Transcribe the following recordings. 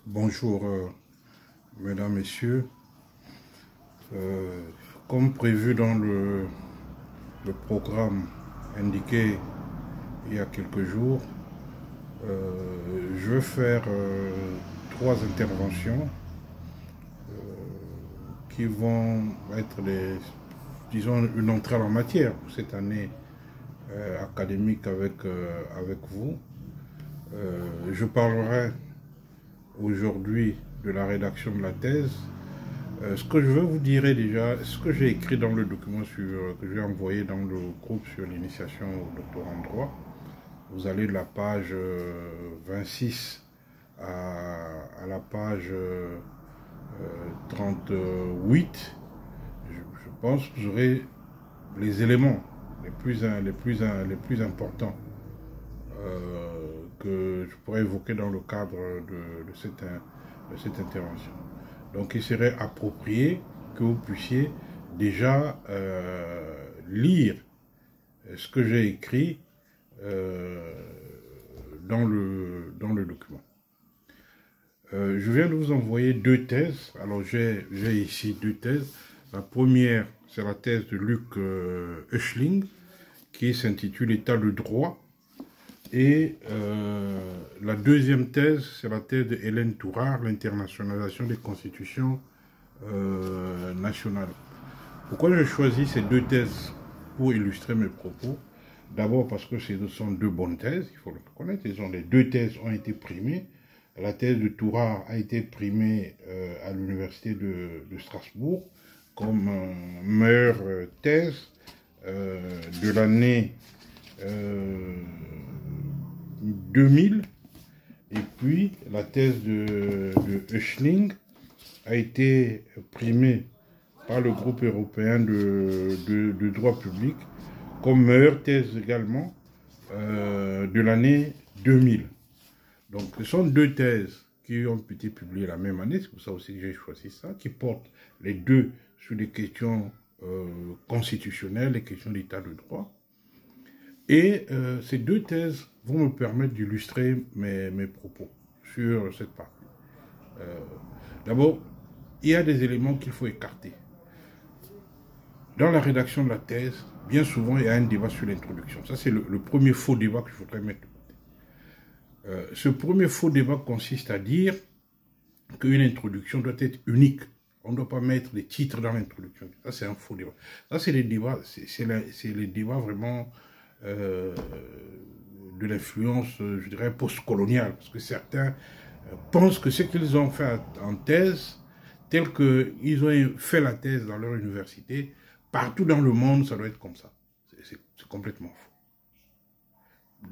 Bonjour, mesdames, messieurs. Comme prévu dans le programme indiqué il y a quelques jours, je vais faire trois interventions qui vont être disons, une entrée en matière pour cette année académique avec vous. Je parlerai aujourd'hui de la rédaction de la thèse. Ce que je veux vous dire déjà, ce que j'ai écrit dans le document que j'ai envoyé dans le groupe sur l'initiation au doctorat en droit, vous allez de la page 26 à la page 38. Je pense que vous aurez les éléments les plus importants que je pourrais évoquer dans le cadre de cette intervention. Donc il serait approprié que vous puissiez déjà lire ce que j'ai écrit dans le document. Je viens de vous envoyer deux thèses. Alors j'ai ici deux thèses. La première, c'est la thèse de Luc Oechsling, qui s'intitule État de droit. Et la deuxième thèse, c'est la thèse de Hélène Tourard, l'internationalisation des constitutions nationales. Pourquoi j'ai choisi ces deux thèses pour illustrer mes propos? D'abord parce que ce sont deux bonnes thèses, il faut le reconnaître. Les deux thèses ont été primées. La thèse de Tourard a été primée à l'université de Strasbourg comme meilleure thèse de l'année 2000, et puis la thèse de Oechsling a été primée par le groupe européen de droit public comme meilleure thèse également de l'année 2000. Donc ce sont deux thèses qui ont été publiées la même année, c'est pour ça aussi que j'ai choisi ça, qui portent les deux sur des questions constitutionnelles, les questions d'état de droit. Et ces deux thèses vont me permettre d'illustrer mes propos sur cette partie. D'abord, il y a des éléments qu'il faut écarter. Dans la rédaction de la thèse, bien souvent, il y a un débat sur l'introduction. Ça, c'est le premier faux débat que je voudrais mettre de côté. Ce premier faux débat consiste à dire qu'une introduction doit être unique. On ne doit pas mettre des titres dans l'introduction. Ça, c'est un faux débat. Ça, c'est les débats, c'est les débats vraiment de l'influence, je dirais, post-coloniale. Parce que certains pensent que ce qu'ils ont fait en thèse, tel qu'ils ont fait la thèse dans leur université, partout dans le monde, ça doit être comme ça. C'est complètement faux.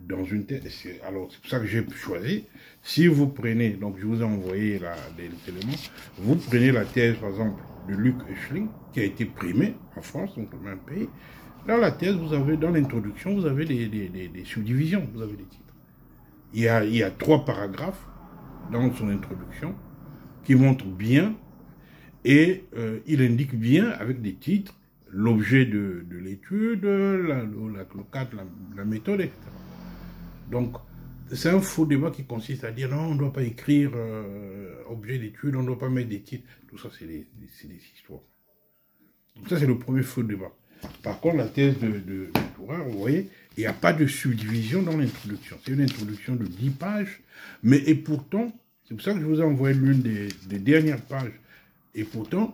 Dans une thèse, alors c'est pour ça que j'ai choisi. Si vous prenez, donc je vous ai envoyé les éléments, vous prenez la thèse, par exemple, de Luc Oechsling, qui a été primée en France, donc le même pays. Dans la thèse, vous avez, dans l'introduction, vous avez des subdivisions, vous avez des titres. Il y a 3 paragraphes dans son introduction qui montrent bien et il indique bien avec des titres l'objet de l'étude, le cadre, la méthode, etc. Donc, c'est un faux débat qui consiste à dire non, on ne doit pas écrire objet d'étude, on ne doit pas mettre des titres. Tout ça, c'est des histoires. Donc ça, c'est le premier faux débat. Par contre, la thèse de Tourard, vous voyez, il n'y a pas de subdivision dans l'introduction. C'est une introduction de 10 pages, mais et pourtant, c'est pour ça que je vous ai envoyé l'une des dernières pages, et pourtant,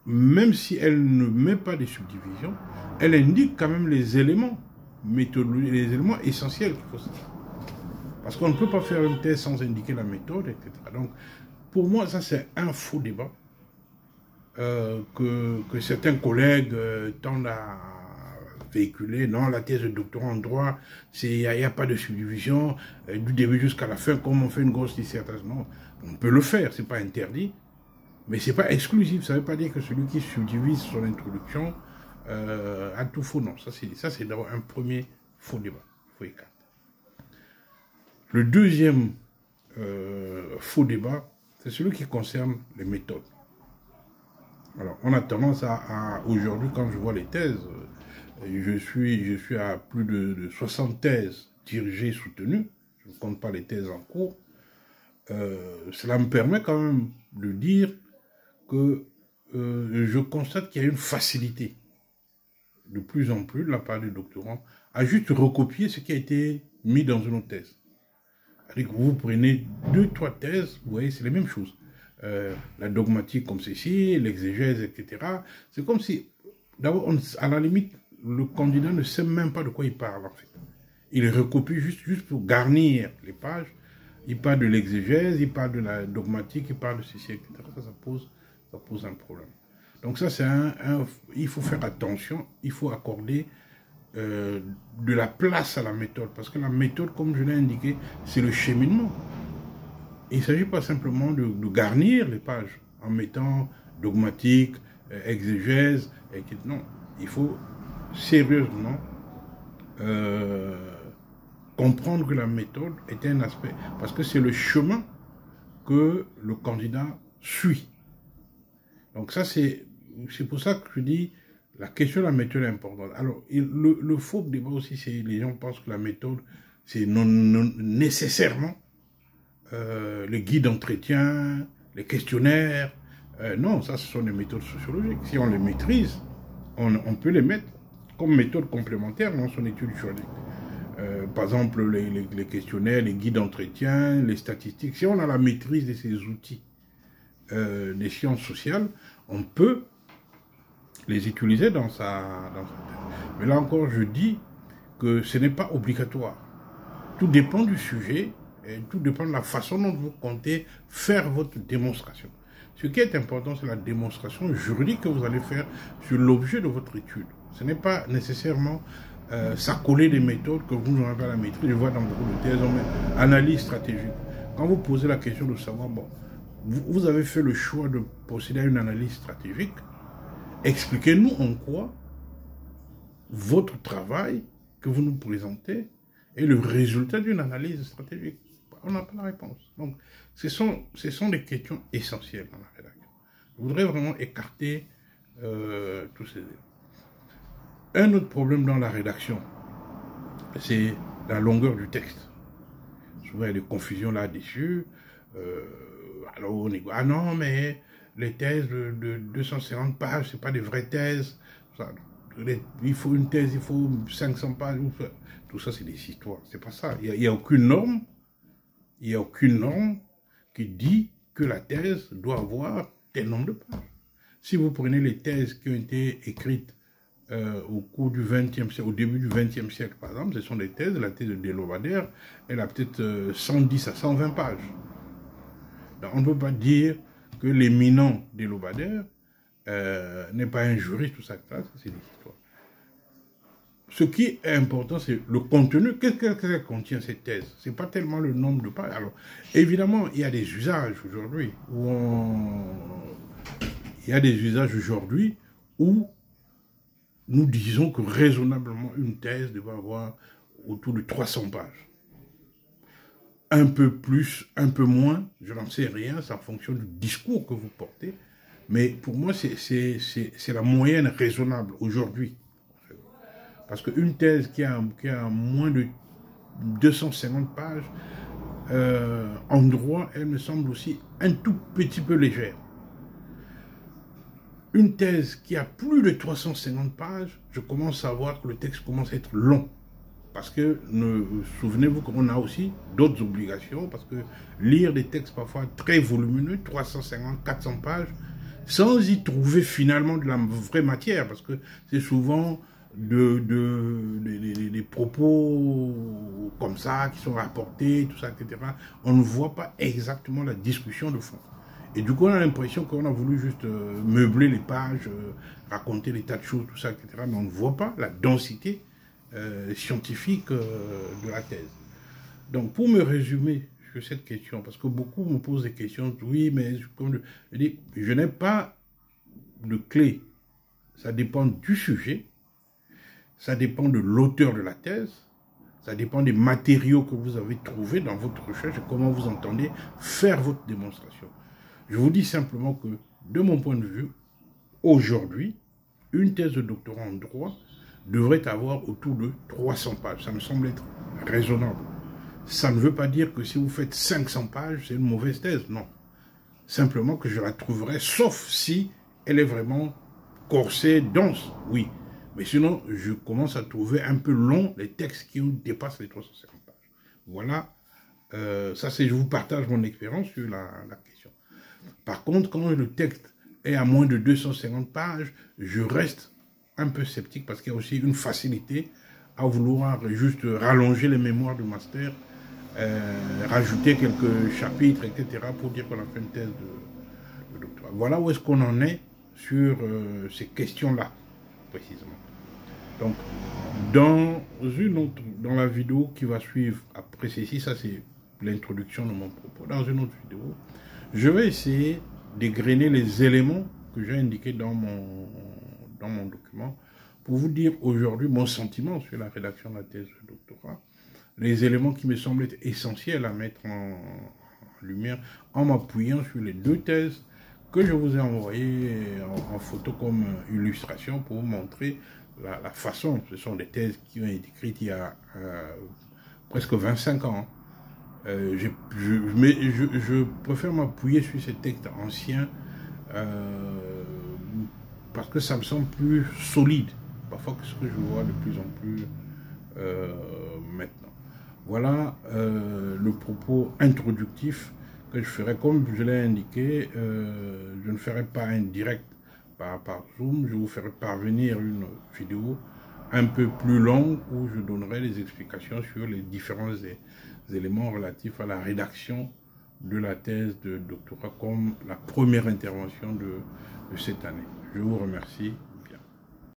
même si elle ne met pas de subdivision, elle indique quand même les éléments méthodologiques, les éléments essentiels qu'il faut savoir. Parce qu'on ne peut pas faire une thèse sans indiquer la méthode, etc. Donc, pour moi, ça c'est un faux débat. Que certains collègues tendent à véhiculer. Non, la thèse de doctorat en droit, il n'y a pas de subdivision du début jusqu'à la fin, comme on fait une grosse dissertation. Non, on peut le faire, c'est pas interdit, mais c'est pas exclusif. Ça ne veut pas dire que celui qui subdivise son introduction a tout faux. Non, ça c'est d'abord un premier faux débat. Faut écarter. Le deuxième faux débat, c'est celui qui concerne les méthodes. Alors, on a tendance à aujourd'hui, quand je vois les thèses, je suis à plus de 60 thèses dirigées, soutenues, je ne compte pas les thèses en cours, cela me permet quand même de dire que je constate qu'il y a une facilité de plus en plus de la part des doctorants à juste recopier ce qui a été mis dans une autre thèse. C'est-à-dire que vous prenez 2-3 thèses, vous voyez, c'est les mêmes choses. La dogmatique comme ceci, l'exégèse, etc. C'est comme si, d'abord, à la limite, le candidat ne sait même pas de quoi il parle, en fait. Il recopie juste pour garnir les pages. Il parle de l'exégèse, il parle de la dogmatique, il parle de ceci, etc. Ça pose un problème. Donc ça, c'est il faut faire attention, il faut accorder de la place à la méthode. Parce que la méthode, comme je l'ai indiqué, c'est le cheminement. Il ne s'agit pas simplement de garnir les pages en mettant dogmatique, exégèse, etc. Non, il faut sérieusement comprendre que la méthode est un aspect, parce que c'est le chemin que le candidat suit. Donc ça, c'est pour ça que je dis, la question de la méthode est importante. Alors, le faux débat aussi, c'est les gens pensent que la méthode, c'est non nécessairement les guides d'entretien, les questionnaires. Non, ça, ce sont des méthodes sociologiques. Si on les maîtrise, on peut les mettre comme méthode complémentaire dans son étude juridique. Par exemple, les questionnaires, les guides d'entretien, les statistiques. Si on a la maîtrise de ces outils des sciences sociales, on peut les utiliser dans sa thèse. Mais là encore, je dis que ce n'est pas obligatoire. Tout dépend du sujet et tout dépend de la façon dont vous comptez faire votre démonstration. Ce qui est important, c'est la démonstration juridique que vous allez faire sur l'objet de votre étude. Ce n'est pas nécessairement s'accoler des méthodes que vous n'aurez pas la maîtrise. Je vois dans beaucoup de thèses, on met analyse stratégique. Quand vous posez la question de savoir, bon, vous avez fait le choix de procéder à une analyse stratégique, expliquez-nous en quoi votre travail que vous nous présentez est le résultat d'une analyse stratégique. On n'a pas la réponse. Donc, ce sont des questions essentielles dans la rédaction. Je voudrais vraiment écarter tous ces éléments. Un autre problème dans la rédaction, c'est la longueur du texte. Souvent, il y a des confusions là-dessus. Alors, on dit, ah non, mais les thèses de 250 pages, ce n'est pas des vraies thèses. Il faut une thèse, il faut 500 pages. Tout ça, c'est des histoires. C'est pas ça. Il n'y a aucune norme. Il n'y a aucune norme qui dit que la thèse doit avoir tel nombre de pages. Si vous prenez les thèses qui ont été écrites au cours du XXe siècle, au début du XXe siècle, par exemple, ce sont des thèses. La thèse de Delobadaire, elle a peut-être 110 à 120 pages. Donc, on ne peut pas dire que l'éminent Delobadaire n'est pas un juriste, tout ça, c'est des histoires. Ce qui est important, c'est le contenu. Qu'est-ce qu'elle contient, cette thèse? Ce n'est pas tellement le nombre de pages. Alors, évidemment, il y a des usages aujourd'hui où nous disons que raisonnablement, une thèse devrait avoir autour de 300 pages. Un peu plus, un peu moins, je n'en sais rien, ça fonctionne du discours que vous portez. Mais pour moi, c'est la moyenne raisonnable aujourd'hui. Parce qu'une thèse qui a moins de 250 pages, en droit, elle me semble aussi un tout petit peu légère. Une thèse qui a plus de 350 pages, je commence à voir que le texte commence à être long. Parce que, souvenez-vous qu'on a aussi d'autres obligations, parce que lire des textes parfois très volumineux, 350, 400 pages, sans y trouver finalement de la vraie matière, parce que c'est souvent des propos comme ça, qui sont rapportés, tout ça, etc. On ne voit pas exactement la discussion de fond. Et du coup, on a l'impression qu'on a voulu juste meubler les pages, raconter des tas de choses, tout ça, etc. Mais on ne voit pas la densité scientifique de la thèse. Donc, pour me résumer sur cette question, parce que beaucoup me posent des questions, oui, mais comme je dis, je n'ai pas de clé. Ça dépend du sujet, ça dépend de l'auteur de la thèse, ça dépend des matériaux que vous avez trouvés dans votre recherche et comment vous entendez faire votre démonstration. Je vous dis simplement que, de mon point de vue, aujourd'hui, une thèse de doctorat en droit devrait avoir autour de 300 pages. Ça me semble être raisonnable. Ça ne veut pas dire que si vous faites 500 pages, c'est une mauvaise thèse, non. Simplement que je la trouverai, sauf si elle est vraiment corsée, dense, oui. Mais sinon, je commence à trouver un peu long les textes qui dépassent les 350 pages. Voilà, ça c'est, je vous partage mon expérience sur la question. Par contre, quand le texte est à moins de 250 pages, je reste un peu sceptique parce qu'il y a aussi une facilité à vouloir juste rallonger les mémoires de master, rajouter quelques chapitres, etc. pour dire qu'on a fait une thèse de doctorat. Voilà où est-ce qu'on en est sur ces questions-là, précisément. Donc, dans la vidéo qui va suivre après ceci, ça c'est l'introduction de mon propos. Dans une autre vidéo, je vais essayer d'égrener les éléments que j'ai indiqués dans mon document pour vous dire aujourd'hui mon sentiment sur la rédaction de la thèse de doctorat, les éléments qui me semblent être essentiels à mettre en lumière en m'appuyant sur les deux thèses que je vous ai envoyées en photo comme illustration pour vous montrer la façon. Ce sont des thèses qui ont été écrites il y a presque 25 ans. Je préfère m'appuyer sur ces textes anciens parce que ça me semble plus solide parfois que ce que je vois de plus en plus maintenant. Voilà le propos introductif que je ferai. Comme je l'ai indiqué, je ne ferai pas un direct par Zoom, je vous ferai parvenir une vidéo un peu plus longue où je donnerai des explications sur les différents éléments relatifs à la rédaction de la thèse de doctorat comme la première intervention de cette année. Je vous remercie.